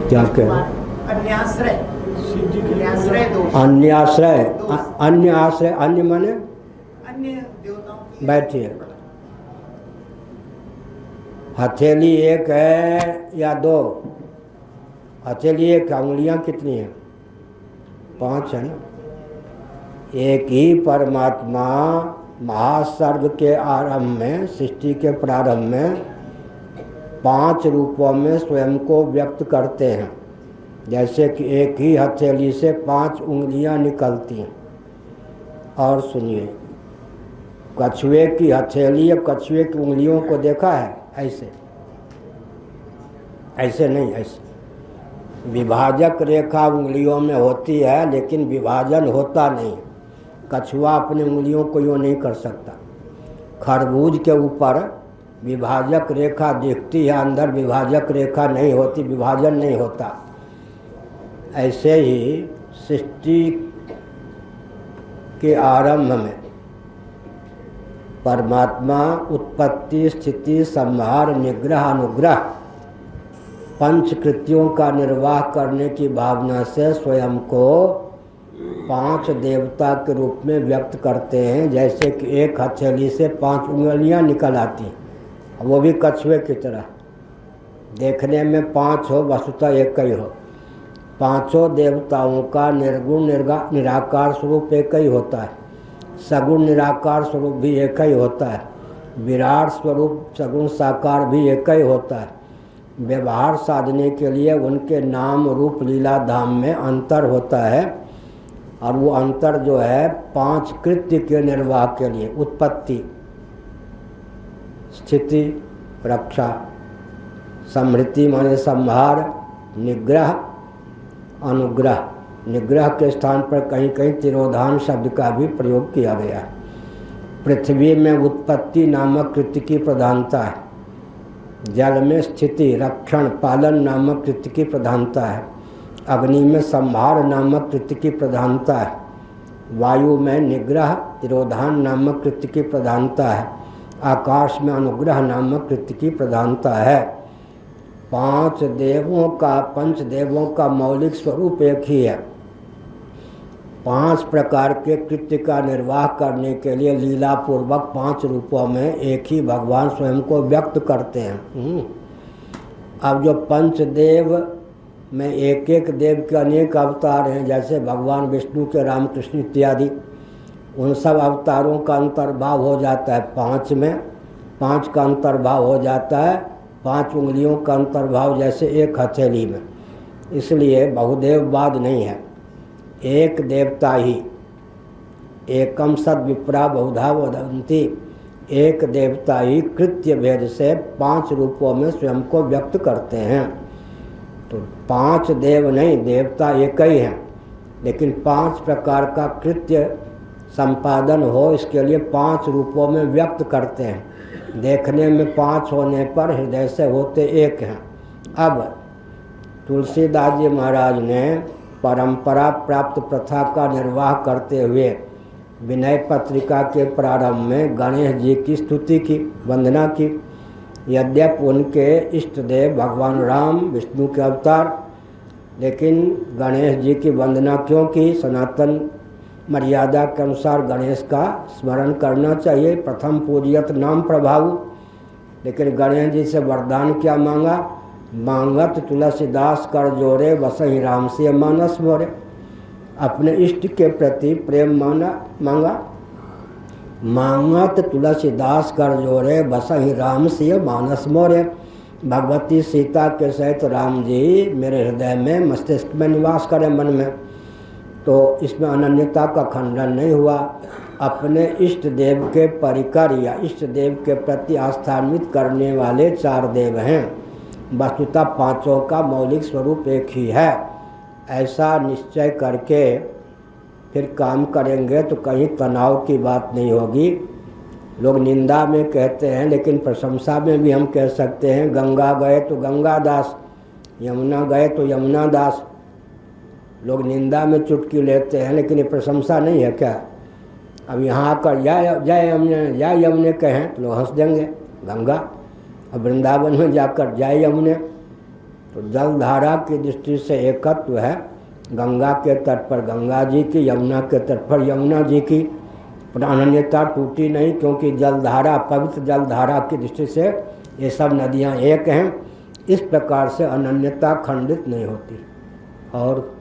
क्या कह रहे? अन्याश्रय, अन्याश्रय दोष। अन्याश्रय, अन्य आश्रय, अन्य माने अन्य देवताओं की। बैठिए। हथेली एक है या दो? हथेली एक, उंगलियां कितनी हैं? 5 है ना। एक ही परमात्मा महासर्ग के आरंभ में, सृष्टि के प्रारंभ में 5 रूपों में स्वयं को व्यक्त करते हैं। जैसे कि एक ही हथेली से 5 उंगलियां निकलती हैं। और सुनिए, कछुए की हथेली और कछुए की उंगलियों को देखा है? ऐसे ऐसे नहीं, ऐसे विभाजक रेखा उंगलियों में होती है, लेकिन विभाजन होता नहीं। कछुआ अपनी उंगलियों को यूँ नहीं कर सकता। खरबूज के ऊपर विभाजक रेखा दिखती है, अंदर विभाजक रेखा नहीं होती, विभाजन नहीं होता। ऐसे ही सृष्टि के आरंभ में परमात्मा उत्पत्ति, स्थिति, संहार, निग्रह, अनुग्रह 5 कृत्यों का निर्वाह करने की भावना से स्वयं को 5 देवता के रूप में व्यक्त करते हैं। जैसे कि एक हथेली से 5 उंगलियां निकल आती हैं, वो भी कछुए की तरह। देखने में 5 हो, वस्तुतः एक ही हो। 5 देवताओं का निर्गुण निराकार स्वरूप एक ही होता है। सगुण निराकार स्वरूप भी एक ही होता है। विराट स्वरूप सगुण साकार भी एक ही होता है। व्यवहार साधने के लिए उनके नाम रूप लीला धाम में अंतर होता है, और वो अंतर जो है 5 कृत्य के निर्वाह के लिए, उत्पत्ति, स्थिति, रक्षा, समृद्धि माने संहार, निग्रह, अनुग्रह। निग्रह के स्थान पर कहीं कहीं तिरोधान शब्द का भी प्रयोग किया गया है। पृथ्वी में उत्पत्ति नामक कृत्य की प्रधानता है। जल में स्थिति, रक्षण, पालन नामक कृत्य की प्रधानता है। अग्नि में संहार नामक कृत्य की प्रधानता है। वायु में निग्रह, तिरोधान नामक कृत्य की प्रधानता है। आकाश में अनुग्रह नामक कृत्य की प्रधानता है। 5 देवों का मौलिक स्वरूप एक ही है। 5 प्रकार के कृत्य का निर्वाह करने के लिए लीला पूर्वक 5 रूपों में एक ही भगवान स्वयं को व्यक्त करते हैं। अब जो पंचदेव में एक एक देव के अनेक अवतार हैं, जैसे भगवान विष्णु के रामकृष्ण इत्यादि, उन सब अवतारों का अंतर्भाव हो जाता है 5 में। 5 का अंतर्भाव हो जाता है 5 उंगलियों का अंतर्भाव, जैसे एक हथेली में। इसलिए बहुदेववाद नहीं है, एक देवता ही। एकम सद विप्रा बहुधा वदन्ति, एक देवता ही कृत्य भेद से 5 रूपों में स्वयं को व्यक्त करते हैं। तो 5 देव नहीं, देवता एक ही हैं, लेकिन 5 प्रकार का कृत्य संपादन हो, इसके लिए 5 रूपों में व्यक्त करते हैं। देखने में 5 होने पर हृदय से होते एक हैं। अब तुलसीदास जी महाराज ने परंपरा प्राप्त प्रथा का निर्वाह करते हुए विनय पत्रिका के प्रारंभ में गणेश जी की स्तुति की, वंदना की। यद्यपि उनके इष्ट देव भगवान राम विष्णु के अवतार, लेकिन गणेश जी की वंदना क्यों की? सनातन मर्यादा के अनुसार गणेश का स्मरण करना चाहिए। प्रथम पूज्यत नाम प्रभाव। लेकिन गणेश जी से वरदान क्या मांगा? मांगत तुलसीदास कर जोरे बसहि राम से मानस मोरे। अपने इष्ट के प्रति प्रेम मांगा। मांगत तुलसीदास कर जोरे बसहि राम से मानस मोरे। भगवती सीता के सहित राम जी मेरे हृदय में, मस्तिष्क में निवास करें, मन में। तो इसमें अनन्यता का खंडन नहीं हुआ। अपने इष्ट देव के परिकर या इष्ट देव के प्रति आस्थान्वित करने वाले 4 देव हैं। वस्तुतः 5 का मौलिक स्वरूप एक ही है। ऐसा निश्चय करके फिर काम करेंगे तो कहीं तनाव की बात नहीं होगी। लोग निंदा में कहते हैं, लेकिन प्रशंसा में भी हम कह सकते हैं। गंगा गए तो गंगा दास, यमुना गए तो यमुना दास। लोग निंदा में चुटकी लेते हैं, लेकिन ये प्रशंसा नहीं है क्या? अब यहाँ आकर जय यमुने कहें तो लोग हंस देंगे, गंगा। और वृंदावन में जाकर जय यमुने तो जलधारा की दृष्टि से एकत्व है, गंगा के तट पर गंगा जी की, यमुना के तट पर यमुना जी की, पर अनन्यता टूटी नहीं, क्योंकि जलधारा, पवित्र जलधारा की दृष्टि से ये सब नदियाँ एक हैं। इस प्रकार से अनन्यता खंडित नहीं होती। और